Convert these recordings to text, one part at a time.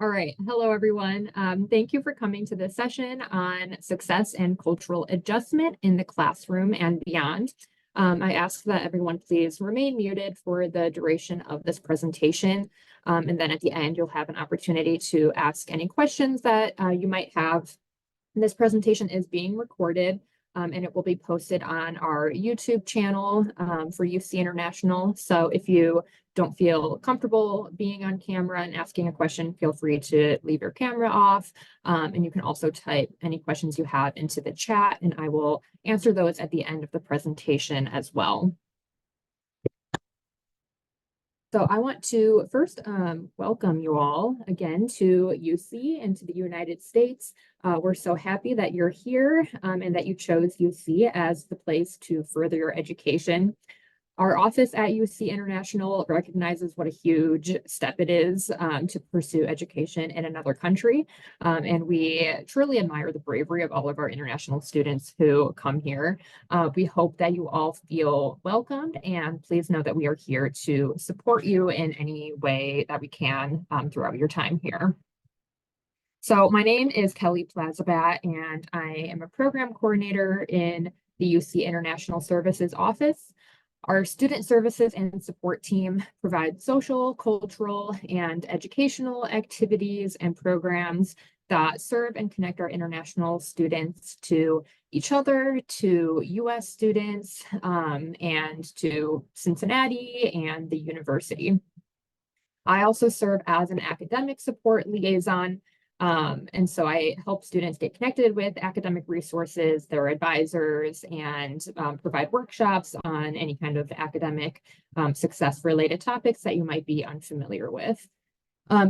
All right. Hello, everyone. Thank you for coming to this session on success and cultural adjustment in the classroom and beyond. I ask that everyone please remain muted for the duration of this presentation. And then at the end, you'll have an opportunity to ask any questions that you might have. This presentation is being recorded, and it will be posted on our YouTube channel for UC International. So if you don't feel comfortable being on camera and asking a question, feel free to leave your camera off. And you can also type any questions you have into the chat, and I will answer those at the end of the presentation as well. So I want to first welcome you all again to UC and to the United States. We're so happy that you're here and that you chose UC as the place to further your education. Our office at UC International recognizes what a huge step it is to pursue education in another country. And we truly admire the bravery of all of our international students who come here. We hope that you all feel welcomed, and please know that we are here to support you in any way that we can throughout your time here. So my name is Kelly Plazabat, and I am a program coordinator in the UC International Services Office. Our student services and support team provide social, cultural, and educational activities and programs that serve and connect our international students to each other, to US students, and to Cincinnati and the university. I also serve as an academic support liaison. And so I help students get connected with academic resources, their advisors, and provide workshops on any kind of academic success-related topics that you might be unfamiliar with.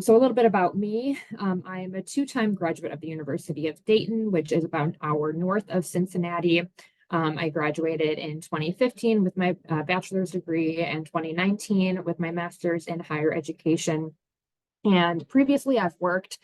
So a little bit about me. I am a two-time graduate of the University of Dayton, which is about an hour north of Cincinnati. I graduated in 2015 with my bachelor's degree and 2019 with my master's in higher education. And previously, I've worked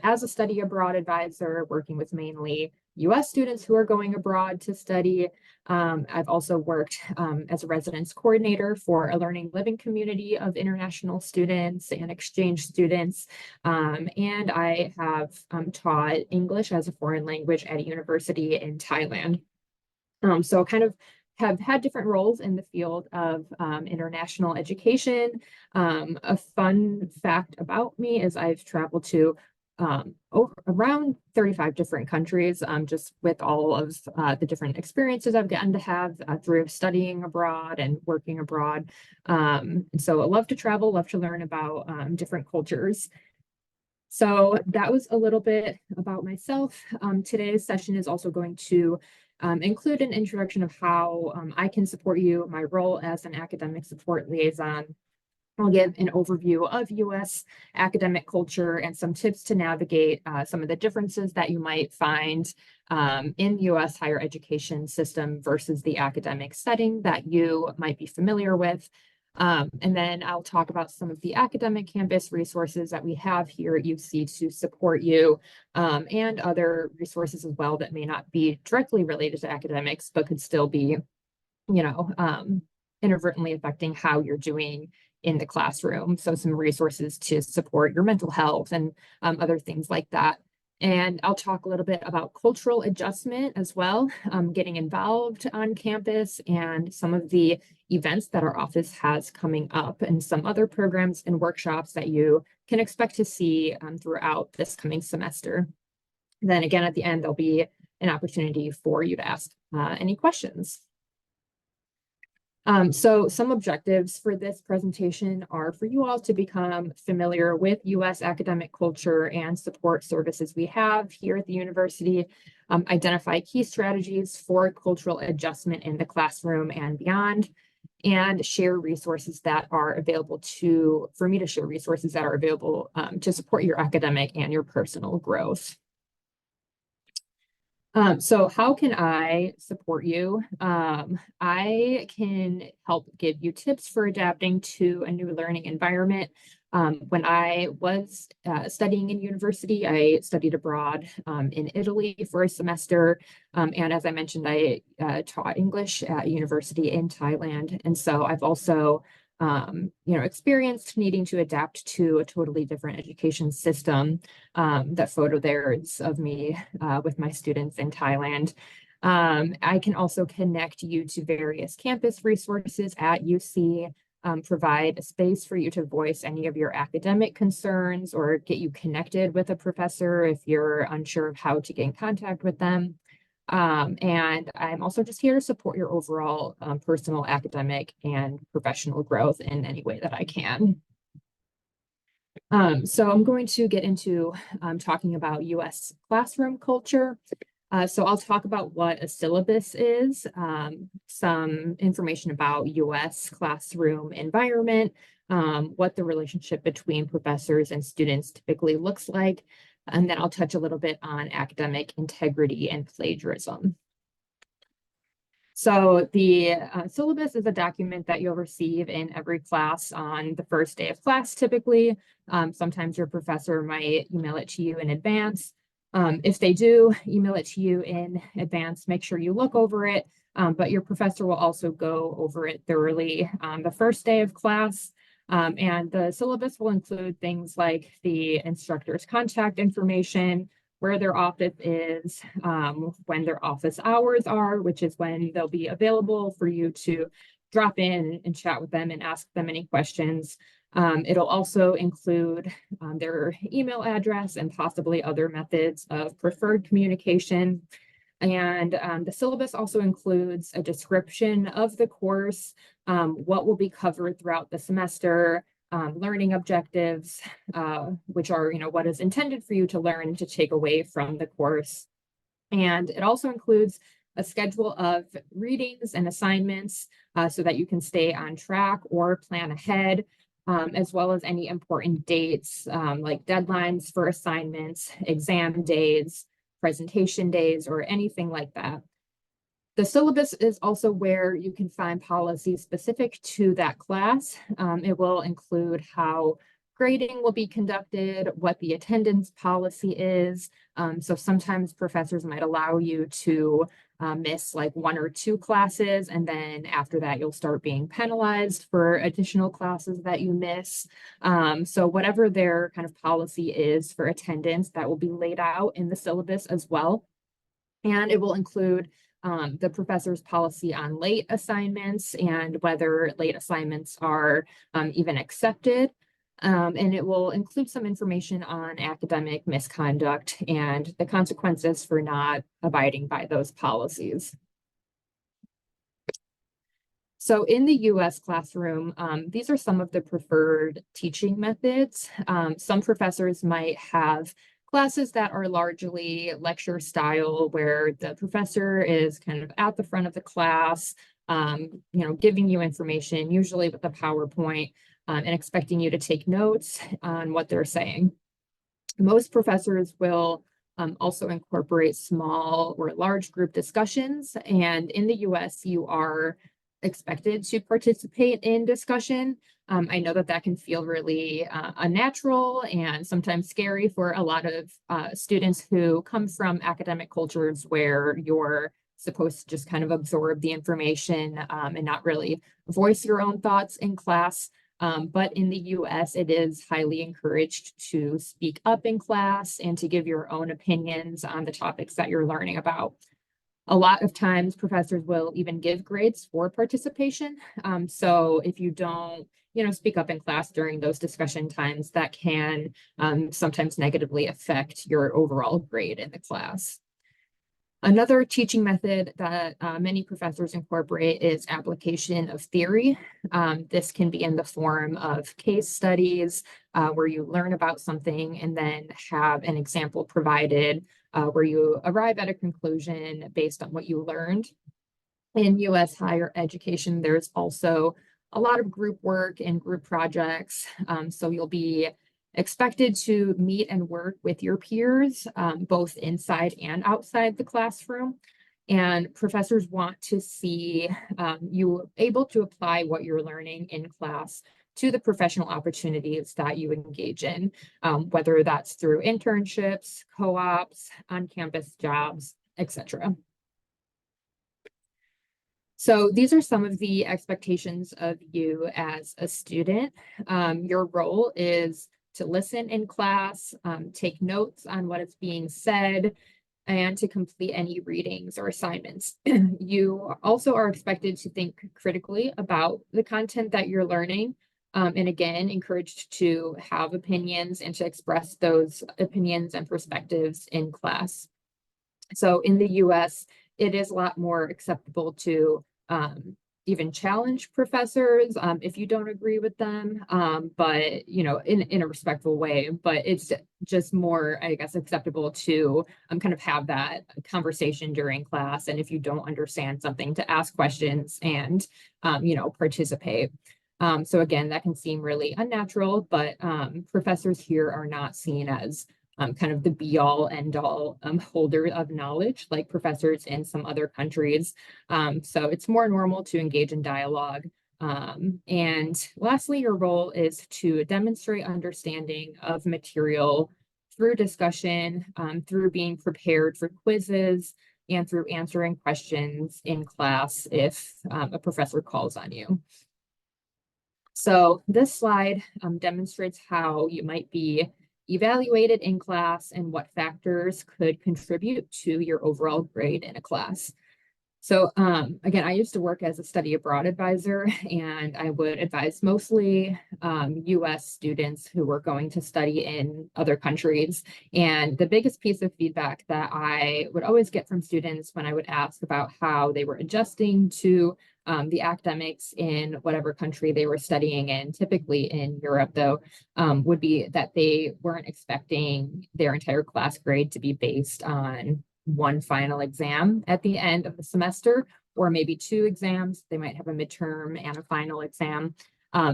as a study abroad advisor, working with mainly US students who are going abroad to study. I've also worked as a residence coordinator for a learning living community of international students and exchange students. And I have taught English as a foreign language at a university in Thailand. So kind of have had different roles in the field of international education. A fun fact about me is I've traveled to around 35 different countries, just with all of the different experiences I've gotten to have through studying abroad and working abroad. And so I love to travel, love to learn about different cultures. So that was a little bit about myself. Today's session is also going to include an introduction of how I can support you, my role as an academic support liaison. I'll give an overview of US academic culture and some tips to navigate some of the differences that you might find in the US higher education system versus the academic setting that you might be familiar with. And then I'll talk about some of the academic campus resources that we have here at UC to support you, and other resources as well that may not be directly related to academics, but could still be, inadvertently affecting how you're doing in the classroom. So some resources to support your mental health and other things like that. And I'll talk a little bit about cultural adjustment as well, getting involved on campus and some of the events that our office has coming up and some other programs and workshops that you can expect to see throughout this coming semester. Then again, at the end, there'll be an opportunity for you to ask any questions. So some objectives for this presentation are for you all to become familiar with US academic culture and support services we have here at the university, identify key strategies for cultural adjustment in the classroom and beyond, and share resources that are available for me to share resources that are available to support your academic and your personal growth. So how can I support you? I can help give you tips for adapting to a new learning environment. When I was studying in university, I studied abroad in Italy for a semester. And as I mentioned, I taught English at a university in Thailand. And so I've also experienced needing to adapt to a totally different education system. That photo there is of me with my students in Thailand. I can also connect you to various campus resources at UC, provide a space for you to voice any of your academic concerns or get you connected with a professor if you're unsure of how to get in contact with them. And I'm also just here to support your overall personal, academic, and professional growth in any way that I can. So I'm going to get into talking about US classroom culture. So I'll talk about what a syllabus is, some information about US classroom environment, what the relationship between professors and students typically looks like, and then I'll touch a little bit on academic integrity and plagiarism. So the syllabus is a document that you'll receive in every class on the first day of class, typically. Sometimes your professor might email it to you in advance. If they do email it to you in advance, make sure you look over it, but your professor will also go over it thoroughly on the first day of class. And the syllabus will include things like the instructor's contact information, where their office is, when their office hours are, which is when they'll be available for you to drop in and chat with them and ask them any questions. It'll also include their email address and possibly other methods of preferred communication. And the syllabus also includes a description of the course, what will be covered throughout the semester, learning objectives, which are, what is intended for you to learn to take away from the course. And it also includes a schedule of readings and assignments so that you can stay on track or plan ahead, as well as any important dates like deadlines for assignments, exam days, presentation days, or anything like that. The syllabus is also where you can find policies specific to that class. It will include how grading will be conducted, what the attendance policy is. So sometimes professors might allow you to miss like 1 or 2 classes, and then after that you'll start being penalized for additional classes that you miss. So whatever their kind of policy is for attendance, that will be laid out in the syllabus as well. And it will include the professor's policy on late assignments and whether late assignments are even accepted. And it will include some information on academic misconduct and the consequences for not abiding by those policies. So in the US classroom, these are some of the preferred teaching methods. Some professors might have classes that are largely lecture style, where the professor is kind of at the front of the class, giving you information, usually with a PowerPoint, and expecting you to take notes on what they're saying. Most professors will also incorporate small or large group discussions, and in the US, you are expected to participate in discussion. I know that that can feel really unnatural and sometimes scary for a lot of students who come from academic cultures where you're supposed to just kind of absorb the information and not really voice your own thoughts in class. But in the US, it is highly encouraged to speak up in class and to give your own opinions on the topics that you're learning about. A lot of times professors will even give grades for participation. So if you don't, speak up in class during those discussion times, that can sometimes negatively affect your overall grade in the class. Another teaching method that many professors incorporate is application of theory. This can be in the form of case studies where you learn about something and then have an example provided where you arrive at a conclusion based on what you learned. In US higher education, there's also a lot of group work and group projects. So you'll be expected to meet and work with your peers, both inside and outside the classroom. And professors want to see you able to apply what you're learning in class to the professional opportunities that you engage in, whether that's through internships, co-ops, on-campus jobs, etc. So these are some of the expectations of you as a student. Your role is to listen in class, take notes on what is being said, and to complete any readings or assignments. You also are expected to think critically about the content that you're learning. And again, encouraged to have opinions and to express those opinions and perspectives in class. So in the US, it is a lot more acceptable to even challenge professors if you don't agree with them, but in a respectful way. But it's just more, I guess, acceptable to kind of have that conversation during class, and if you don't understand something, to ask questions and participate. So again, that can seem really unnatural, but professors here are not seen as kind of the be all end all holder of knowledge like professors in some other countries. So it's more normal to engage in dialogue. And lastly, your role is to demonstrate understanding of material through discussion, through being prepared for quizzes, and through answering questions in class if a professor calls on you. So this slide demonstrates how you might be evaluated in class and what factors could contribute to your overall grade in a class. So again, I used to work as a study abroad advisor, and I would advise mostly US students who were going to study in other countries. And the biggest piece of feedback that I would always get from students when I would ask about how they were adjusting to the academics in whatever country they were studying in, typically in Europe though, would be that they weren't expecting their entire class grade to be based on one final exam at the end of the semester, or maybe two exams. They might have a midterm and a final exam.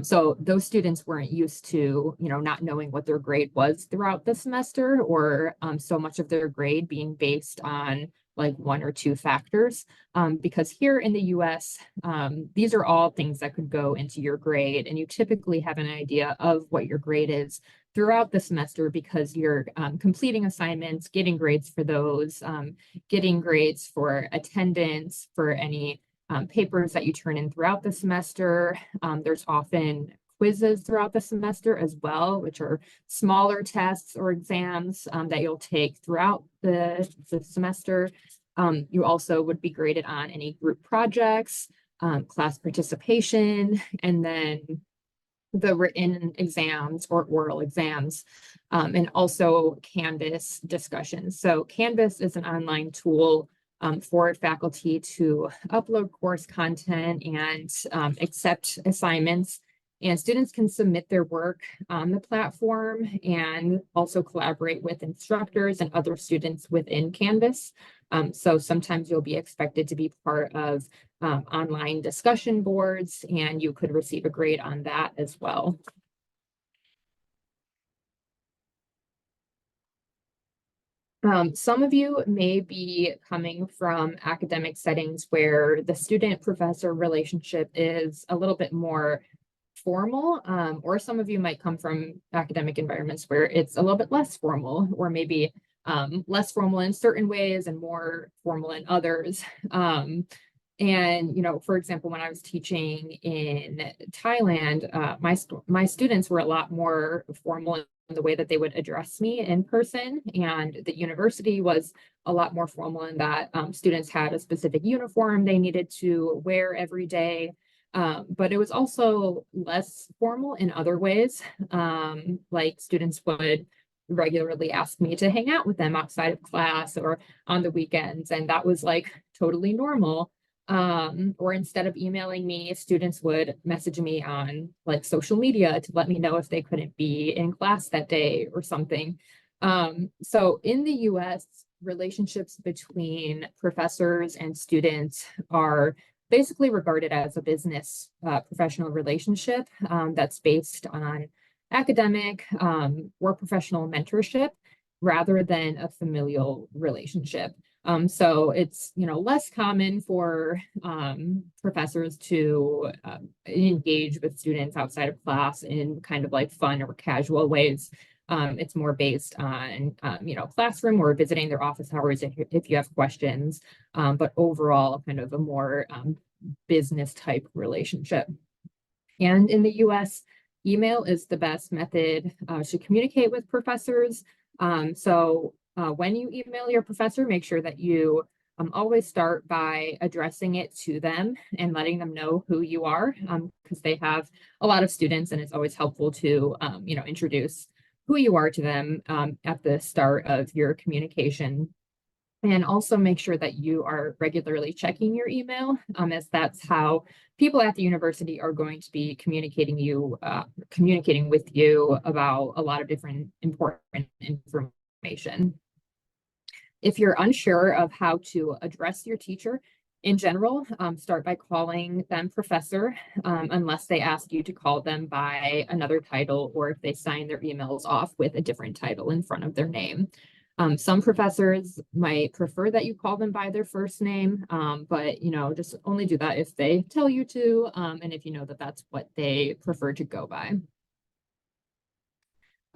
So those students weren't used to, not knowing what their grade was throughout the semester, or so much of their grade being based on like one or two factors. Because here in the US, these are all things that could go into your grade, and you typically have an idea of what your grade is throughout the semester because you're completing assignments, getting grades for those, getting grades for attendance, for any papers that you turn in throughout the semester. There's often quizzes throughout the semester as well, which are smaller tests or exams that you'll take throughout the semester. You also would be graded on any group projects, class participation, and then the written exams or oral exams, and also Canvas discussions. So Canvas is an online tool for faculty to upload course content and accept assignments. And students can submit their work on the platform and also collaborate with instructors and other students within Canvas. So sometimes you'll be expected to be part of online discussion boards, and you could receive a grade on that as well. Some of you may be coming from academic settings where the student-professor relationship is a little bit more formal, or some of you might come from academic environments where it's a little bit less formal, or maybe less formal in certain ways and more formal in others. And, for example, when I was teaching in Thailand, my students were a lot more formal in the way that they would address me in person. And the university was a lot more formal in that students had a specific uniform they needed to wear every day. But it was also less formal in other ways. Like students would regularly ask me to hang out with them outside of class or on the weekends. And that was like totally normal. Or instead of emailing me, students would message me on like social media to let me know if they couldn't be in class that day or something. So in the US, relationships between professors and students are basically regarded as a business professional relationship that's based on academic or professional mentorship rather than a familial relationship. So it's less common for professors to engage with students outside of class in kind of like fun or casual ways. It's more based on classroom or visiting their office hours if you have questions, but overall kind of a more business type relationship. And in the US, email is the best method to communicate with professors. When you email your professor, make sure that you always start by addressing it to them and letting them know who you are, because they have a lot of students, and it's always helpful to introduce who you are to them at the start of your communication. And also make sure that you are regularly checking your email, as that's how people at the university are going to be communicating with you about a lot of different important information. If you're unsure of how to address your teacher, in general, start by calling them professor, unless they ask you to call them by another title, or if they sign their emails off with a different title in front of their name. Some professors might prefer that you call them by their first name, but just only do that if they tell you to, and if you know that that's what they prefer to go by.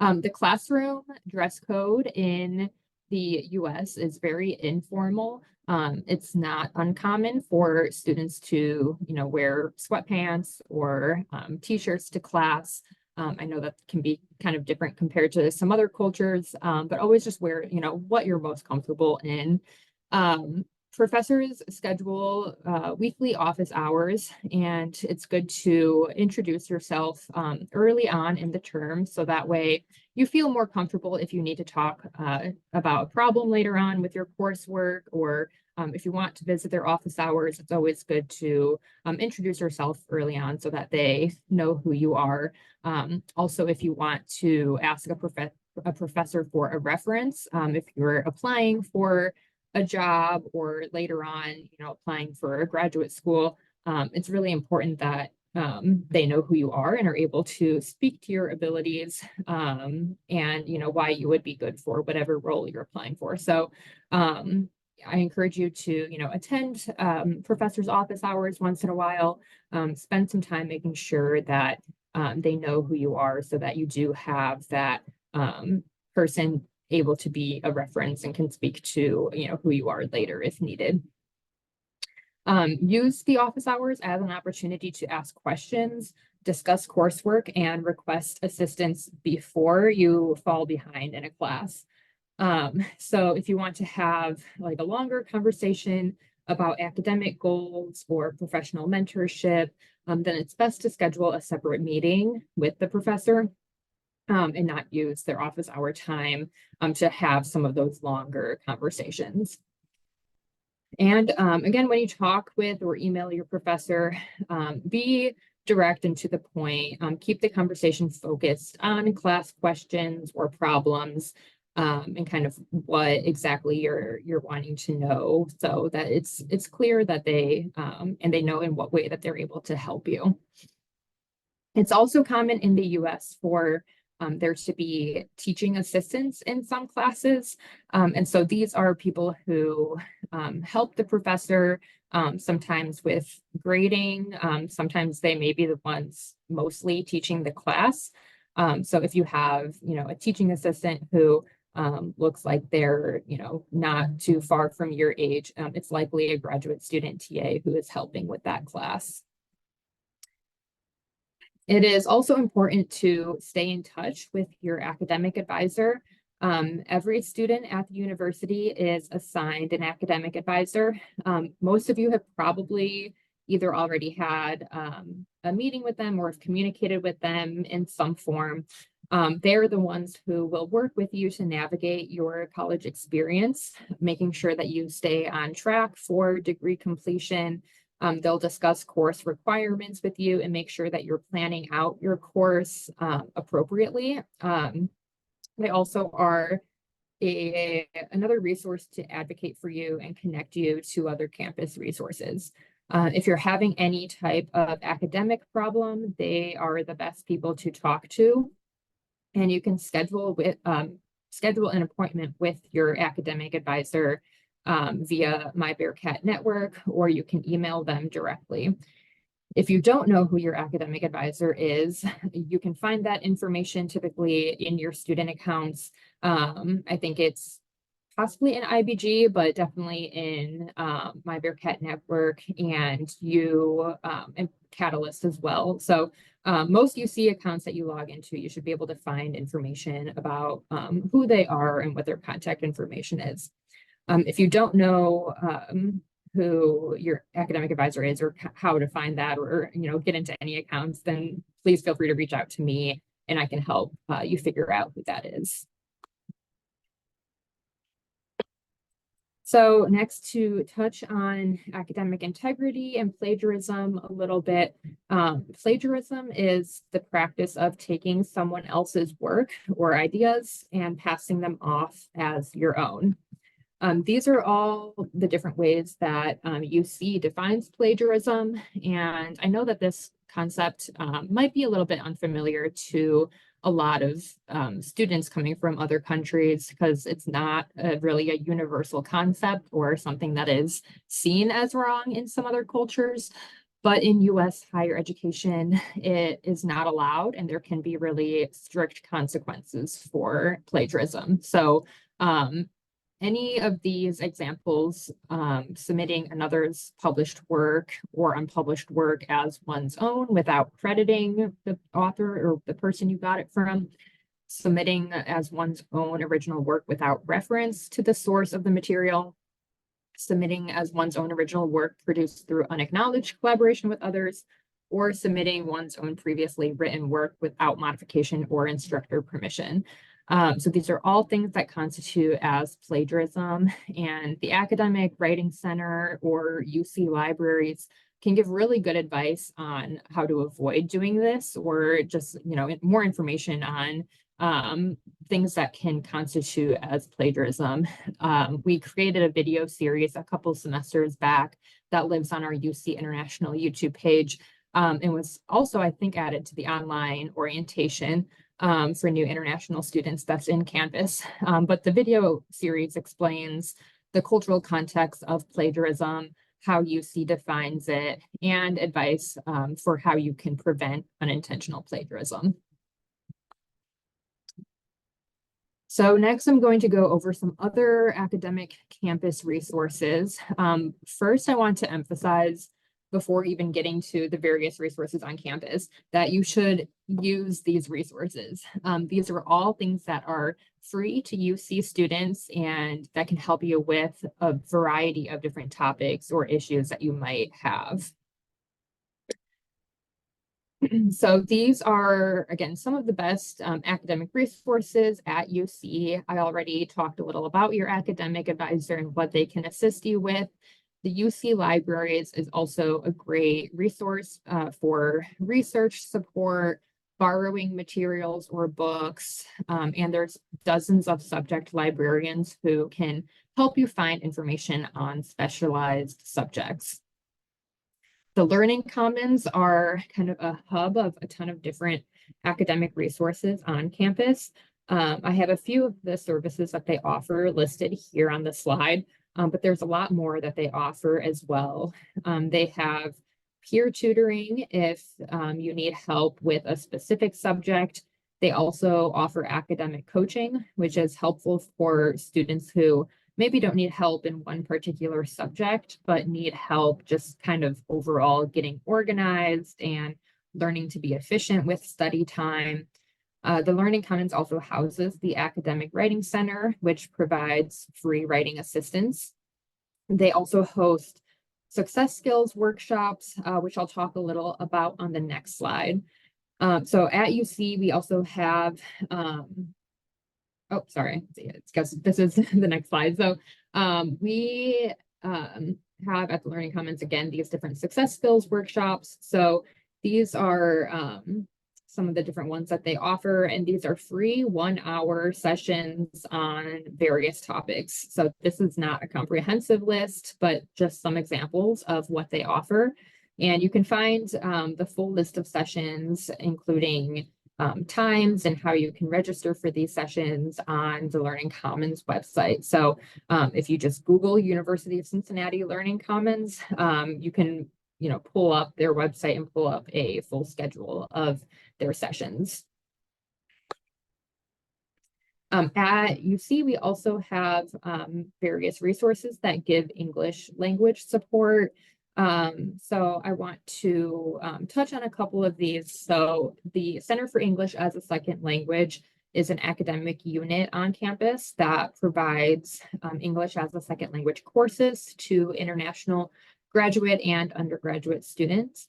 The classroom dress code in the US is very informal. It's not uncommon for students to, wear sweatpants or t-shirts to class. I know that can be kind of different compared to some other cultures, but always just wear, what you're most comfortable in. Professors schedule weekly office hours, and it's good to introduce yourself early on in the term, so that way you feel more comfortable if you need to talk about a problem later on with your coursework, or if you want to visit their office hours. It's always good to introduce yourself early on so that they know who you are. Also, if you want to ask a professor for a reference, if you're applying for a job or later on, applying for a graduate school, it's really important that they know who you are and are able to speak to your abilities, and why you would be good for whatever role you're applying for. So I encourage you to attend professors' office hours once in a while. Spend some time making sure that they know who you are, so that you do have that person able to be a reference and can speak to who you are later if needed. Use the office hours as an opportunity to ask questions, discuss coursework, and request assistance before you fall behind in a class. So if you want to have like a longer conversation about academic goals or professional mentorship, then it's best to schedule a separate meeting with the professor, and not use their office hour time to have some of those longer conversations. And again, when you talk with or email your professor, be direct and to the point. Keep the conversation focused on class questions or problems, and kind of what exactly you're wanting to know, so that it's clear that they and they know in what way that they're able to help you. It's also common in the US for there to be teaching assistants in some classes. And so these are people who help the professor, sometimes with grading. Sometimes they may be the ones mostly teaching the class. So if you have, a teaching assistant who looks like they're, not too far from your age, it's likely a graduate student TA who is helping with that class. It is also important to stay in touch with your academic advisor. Every student at the university is assigned an academic advisor. Most of you have probably either already had a meeting with them or have communicated with them in some form. They're the ones who will work with you to navigate your college experience, making sure that you stay on track for degree completion. They'll discuss course requirements with you and make sure that you're planning out your course appropriately. They also are another resource to advocate for you and connect you to other campus resources. If you're having any type of academic problem, they are the best people to talk to. And you can schedule an appointment with your academic advisor via My Bearcat Network, or you can email them directly. If you don't know who your academic advisor is, you can find that information typically in your student accounts. I think it's possibly in IBG, but definitely in My Bearcat Network and and Catalyst as well. So most UC accounts that you log into, you should be able to find information about who they are and what their contact information is. If you don't know who your academic advisor is or how to find that, or get into any accounts, then please feel free to reach out to me and I can help you figure out who that is. So next, to touch on academic integrity and plagiarism a little bit. Plagiarism is the practice of taking someone else's work or ideas and passing them off as your own. These are all the different ways that UC defines plagiarism. And I know that this concept might be a little bit unfamiliar to a lot of students coming from other countries, because it's not really a universal concept or something that is seen as wrong in some other cultures. But in US higher education, it is not allowed, and there can be really strict consequences for plagiarism. So any of these examples, submitting another's published work or unpublished work as one's own without crediting the author or the person you got it from, submitting as one's own original work without reference to the source of the material, submitting as one's own original work produced through unacknowledged collaboration with others, or submitting one's own previously written work without modification or instructor permission. So these are all things that constitute as plagiarism, and the Academic Writing Center or UC libraries can give really good advice on how to avoid doing this, or just, more information on things that can constitute as plagiarism. We created a video series a couple semesters back that lives on our UC International YouTube page, and was also, I think, added to the online orientation for new international students that's in Canvas. But the video series explains the cultural context of plagiarism, how UC defines it, and advice for how you can prevent unintentional plagiarism. So next, I'm going to go over some other academic campus resources. First, I want to emphasize, before even getting to the various resources on campus, that you should use these resources. These are all things that are free to UC students and that can help you with a variety of different topics or issues that you might have. So these are, again, some of the best academic resources at UC. I already talked a little about your academic advisor and what they can assist you with. The UC Libraries is also a great resource for research support, borrowing materials or books, and there's dozens of subject librarians who can help you find information on specialized subjects. The Learning Commons are kind of a hub of a ton of different academic resources on campus. I have a few of the services that they offer listed here on the slide, but there's a lot more that they offer as well. They have peer tutoring if you need help with a specific subject. They also offer academic coaching, which is helpful for students who maybe don't need help in one particular subject, but need help just kind of overall getting organized and learning to be efficient with study time. The Learning Commons also houses the Academic Writing Center, which provides free writing assistance. They also host success skills workshops, which I'll talk a little about on the next slide. So at UC, we also have, oh, sorry, it's, this is the next slide. So we have at the Learning Commons, again, these different success skills workshops. So these are some of the different ones that they offer, and these are free 1-hour sessions on various topics. So this is not a comprehensive list, but just some examples of what they offer. And you can find the full list of sessions, including times and how you can register for these sessions, on the Learning Commons website. So if you just Google University of Cincinnati Learning Commons, you can pull up their website and pull up a full schedule of their sessions. At UC, we also have various resources that give English language support. So I want to touch on a couple of these. So the Center for English as a Second Language is an academic unit on campus that provides English as a second language courses to international graduate and undergraduate students.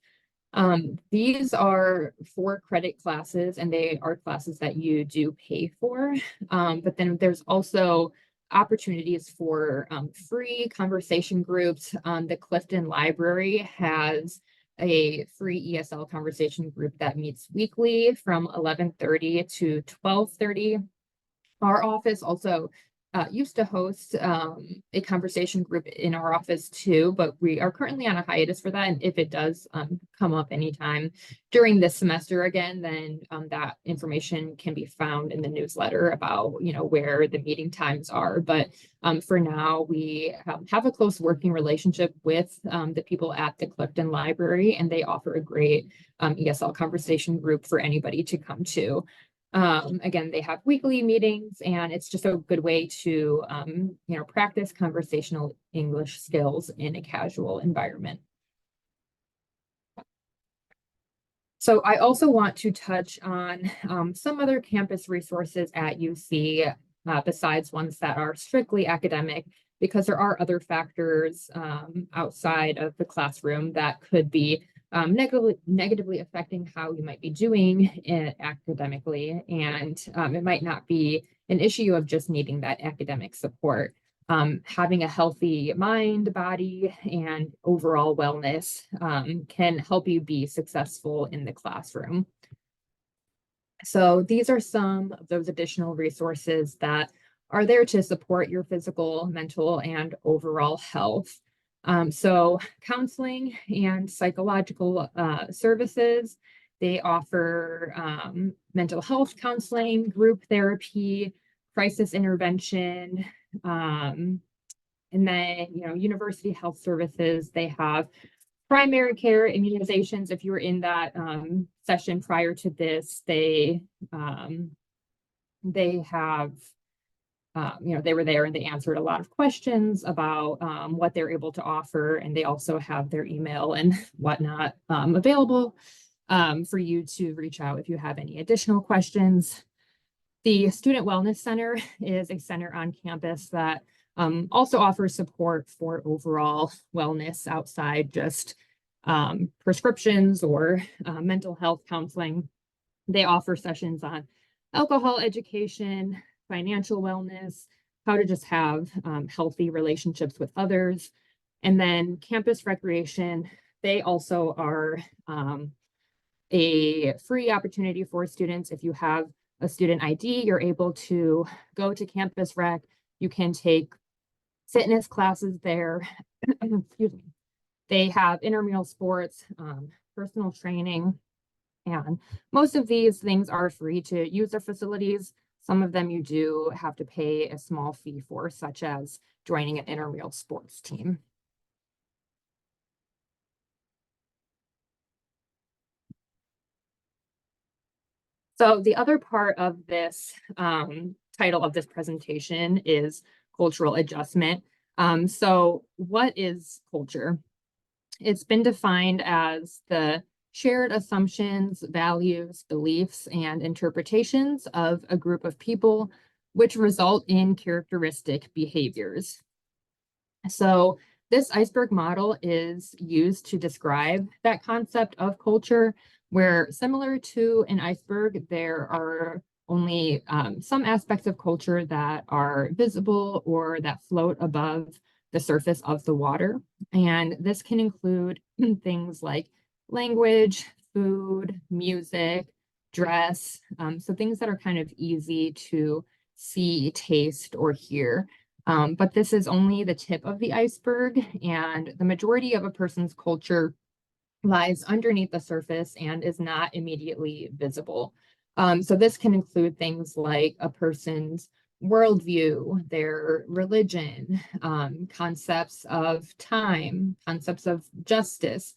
These are 4 credit classes, and they are classes that you do pay for. But then there's also opportunities for free conversation groups. The Clifton Library has a free ESL conversation group that meets weekly from 11:30 to 12:30. Our office also used to host a conversation group in our office too, but we are currently on a hiatus for that. And if it does come up anytime during this semester again, then that information can be found in the newsletter about, where the meeting times are. But for now, we have a close working relationship with the people at the Clifton Library, and they offer a great ESL conversation group for anybody to come to. Again, they have weekly meetings, and it's just a good way to, practice conversational English skills in a casual environment. So I also want to touch on some other campus resources at UC besides ones that are strictly academic, because there are other factors outside of the classroom that could be negatively affecting how you might be doing it academically. And it might not be an issue of just needing that academic support. Having a healthy mind, body, and overall wellness can help you be successful in the classroom. So these are some of those additional resources that are there to support your physical, mental, and overall health. So counseling and psychological services, they offer mental health counseling, group therapy, crisis intervention, and then, University Health Services, they have primary care immunizations. If you were in that session prior to this, they have they were there and they answered a lot of questions about what they're able to offer. And they also have their email and whatnot available for you to reach out if you have any additional questions. The Student Wellness Center is a center on campus that also offers support for overall wellness outside just prescriptions or mental health counseling. They offer sessions on alcohol education, financial wellness, how to just have healthy relationships with others. And then campus recreation, they also are a free opportunity for students. If you have a student ID, you're able to go to campus rec. You can take fitness classes there. Excuse me. They have intramural sports, personal training, and most of these things are free to use their facilities. Some of them you do have to pay a small fee for, such as joining an intramural sports team. So the other part of this title of this presentation is cultural adjustment. So what is culture? It's been defined as the shared assumptions, values, beliefs, and interpretations of a group of people, which result in characteristic behaviors. So this iceberg model is used to describe that concept of culture, where similar to an iceberg, there are only some aspects of culture that are visible or that float above the surface of the water. And this can include things like language, food, music, dress, so things that are kind of easy to see, taste, or hear. But this is only the tip of the iceberg, and the majority of a person's culture lies underneath the surface and is not immediately visible. So this can include things like a person's worldview, their religion, concepts of time, concepts of justice.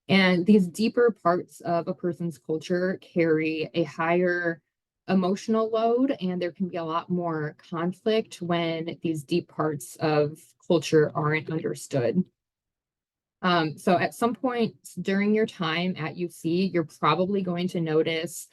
And these deeper parts of a person's culture carry a higher emotional load, and there can be a lot more conflict when these deep parts of culture aren't understood. So at some point during your time at UC, you're probably going to notice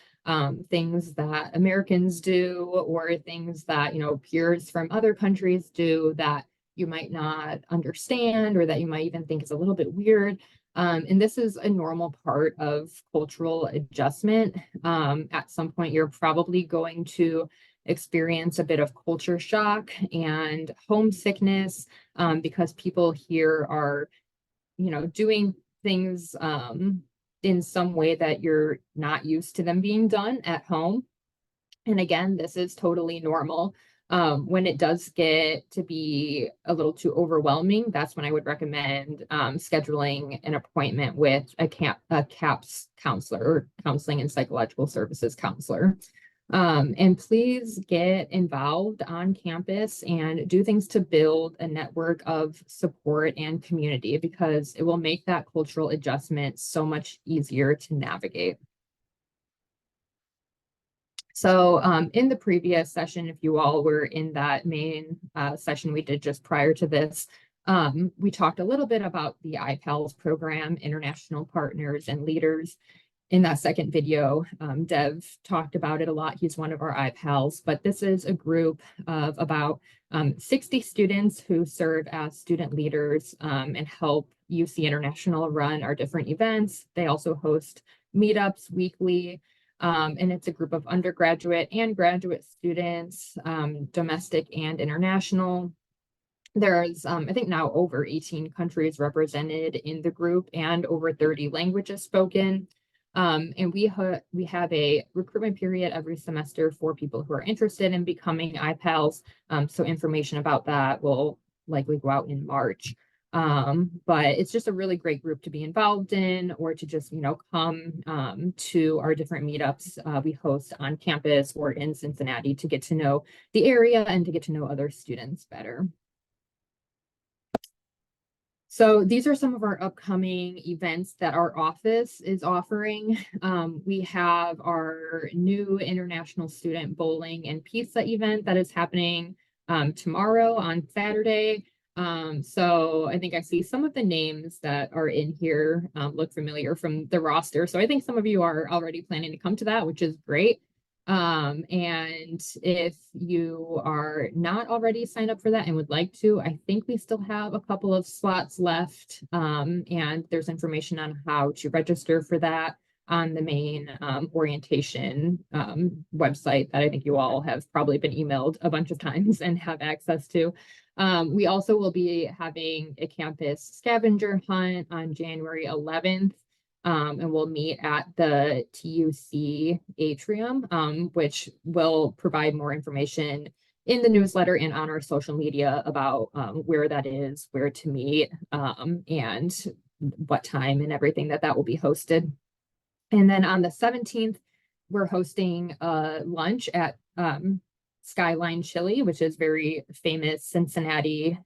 things that Americans do, or things that, peers from other countries do that you might not understand, or that you might even think is a little bit weird. And this is a normal part of cultural adjustment. At some point, you're probably going to experience a bit of culture shock and homesickness, because people here are doing things in some way that you're not used to them being done at home. And again, this is totally normal. When it does get to be a little too overwhelming, that's when I would recommend scheduling an appointment with a CAPS counselor, or counseling and psychological services counselor. And please get involved on campus and do things to build a network of support and community, because it will make that cultural adjustment so much easier to navigate. So in the previous session, if you all were in that main session we did just prior to this, we talked a little bit about the IPALS program, International Partners and Leaders. In that second video, Dev talked about it a lot. He's one of our iPals, but this is a group of about 60 students who serve as student leaders and help UC International run our different events. They also host meetups weekly. And it's a group of undergraduate and graduate students, domestic and international. There's, I think now over 18 countries represented in the group and over 30 languages spoken. And we have a recruitment period every semester for people who are interested in becoming iPals. So information about that will likely go out in March. But it's just a really great group to be involved in, or to just, come to our different meetups we host on campus or in Cincinnati, to get to know the area and to get to know other students better. So these are some of our upcoming events that our office is offering. We have our new International Student Bowling and Pizza event that is happening tomorrow on Saturday. So I think I see some of the names that are in here look familiar from the roster. So I think some of you are already planning to come to that, which is great. And if you are not already signed up for that and would like to, I think we still have a couple of slots left. And there's information on how to register for that on the main orientation website that I think you all have probably been emailed a bunch of times and have access to. We also will be having a campus scavenger hunt on January 11th. And we'll meet at the TUC atrium, which will provide more information in the newsletter and on our social media about where that is, where to meet, and what time and everything that will be hosted. And then on the 17th, we're hosting a lunch at Skyline Chili, which is very famous Cincinnati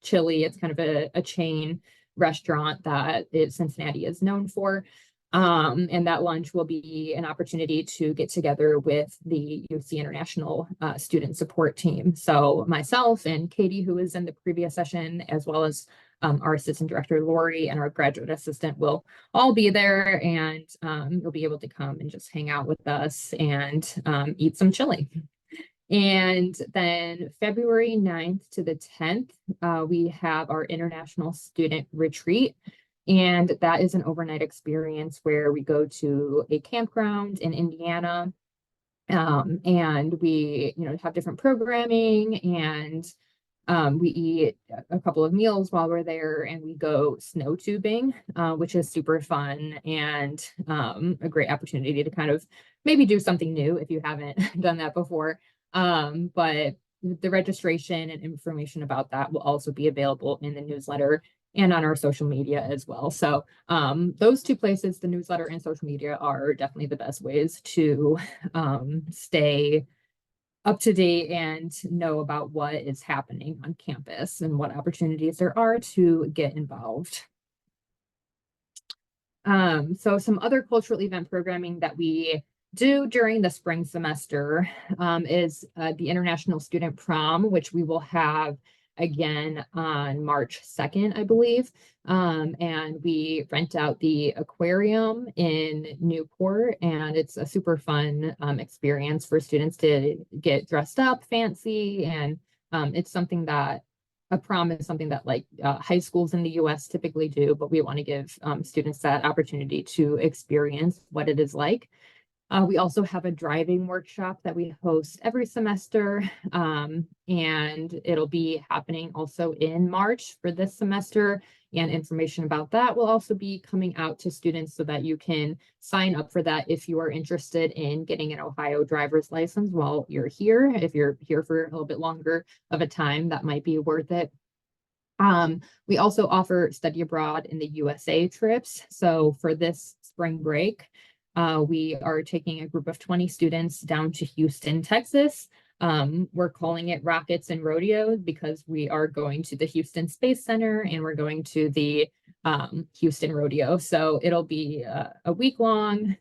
chili. It's kind of a chain restaurant that Cincinnati is known for. And that lunch will be an opportunity to get together with the UC International student support team. So myself and Katie, who was in the previous session, as well as our assistant director, Lori, and our graduate assistant will all be there, and you'll be able to come and just hang out with us and eat some chili. And then February 9th to the 10th, we have our International Student Retreat. And that is an overnight experience where we go to a campground in Indiana. And we, have different programming, and we eat a couple of meals while we're there, and we go snow tubing, which is super fun and a great opportunity to kind of maybe do something new if you haven't done that before. But the registration and information about that will also be available in the newsletter and on our social media as well. So those two places, the newsletter and social media, are definitely the best ways to stay up to date and know about what is happening on campus and what opportunities there are to get involved. So some other cultural event programming that we do during the spring semester is the International Student Prom, which we will have again on March 2nd, I believe. And we rent out the aquarium in Newport, and it's a super fun experience for students to get dressed up fancy. And it's something that a prom is something that like high schools in the US typically do, but we want to give students that opportunity to experience what it is like. We also have a driving workshop that we host every semester, and it'll be happening also in March for this semester. And information about that will also be coming out to students so that you can sign up for that if you are interested in getting an Ohio driver's license while you're here. If you're here for a little bit longer of a time, that might be worth it. We also offer study abroad in the USA trips. So for this spring break, we are taking a group of 20 students down to Houston, Texas. We're calling it Rockets and Rodeos because we are going to the Houston Space Center and we're going to the Houston Rodeo. So it'll be a week-long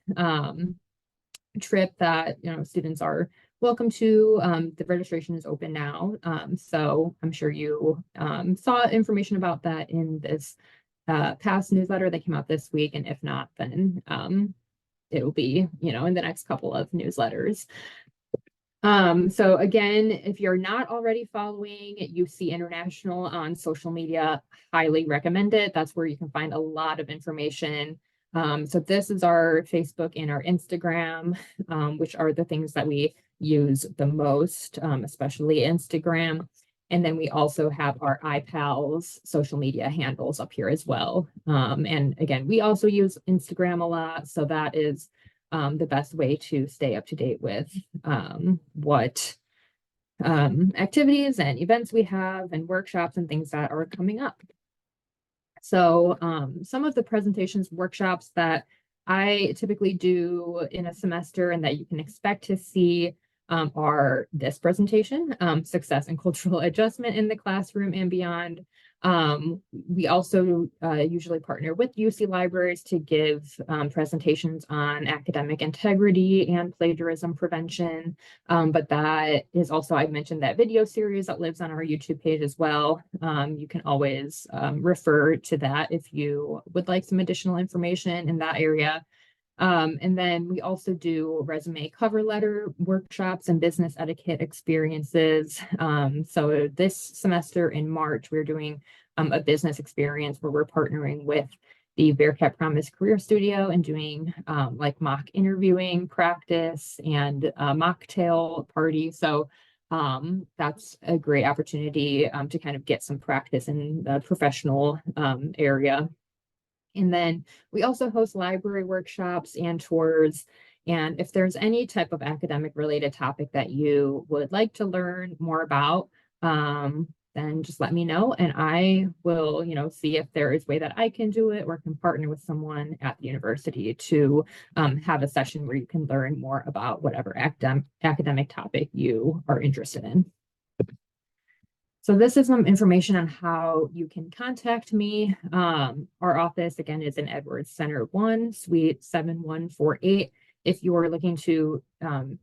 trip that students are welcome to. The registration is open now. So I'm sure you saw information about that in this past newsletter that came out this week. And if not, then it'll be, in the next couple of newsletters. So again, if you're not already following UC International on social media, highly recommend it. That's where you can find a lot of information. So this is our Facebook and our Instagram, which are the things that we use the most, especially Instagram. And then we also have our iPals social media handles up here as well. And again, we also use Instagram a lot. So that is the best way to stay up to date with what activities and events we have and workshops and things that are coming up. So some of the presentations, workshops that I typically do in a semester and that you can expect to see are this presentation, Success and Cultural Adjustment in the Classroom and Beyond. We also usually partner with UC libraries to give presentations on academic integrity and plagiarism prevention. But that is also, I've mentioned that video series that lives on our YouTube page as well. You can always refer to that if you would like some additional information in that area. And then we also do resume cover letter workshops and business etiquette experiences. So this semester in March, we're doing a business experience where we're partnering with the Bearcat Promise Career Studio and doing like mock interviewing practice and mocktail party. So that's a great opportunity to kind of get some practice in the professional area. And then we also host library workshops and tours. And if there's any type of academic related topic that you would like to learn more about, then just let me know and I will, see if there is a way that I can do it or can partner with someone at the university to have a session where you can learn more about whatever academic topic you are interested in. So this is some information on how you can contact me. Our office, again, is in Edwards Center 1, Suite 7148. If you're looking to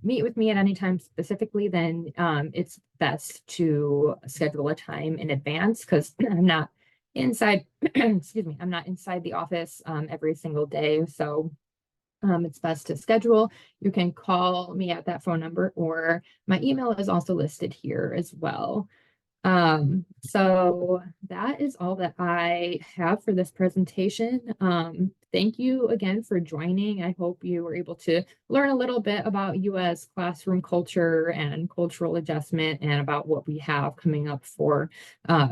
meet with me at any time specifically, then it's best to schedule a time in advance because I'm not inside, excuse me, I'm not inside the office every single day. So it's best to schedule. You can call me at that phone number or my email is also listed here as well. So that is all that I have for this presentation. Thank you again for joining. I hope you were able to learn a little bit about US classroom culture and cultural adjustment and about what we have coming up for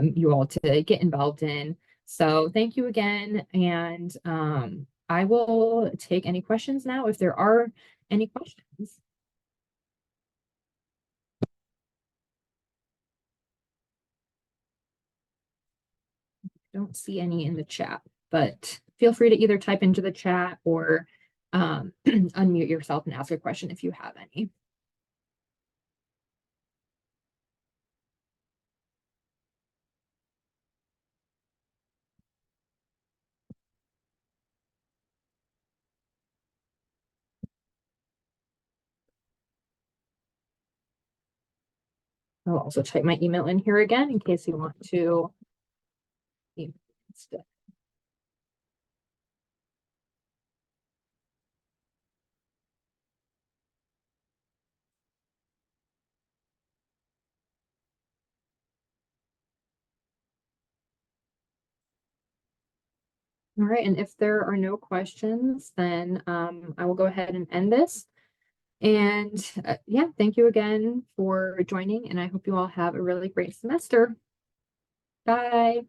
you all to get involved in. So thank you again. And I will take any questions now if there are any questions. Don't see any in the chat, but feel free to either type into the chat or unmute yourself and ask a question if you have any. I'll also type my email in here again in case you want to. All right, and if there are no questions, then I will go ahead and end this. And yeah, thank you again for joining, and I hope you all have a really great semester. Bye.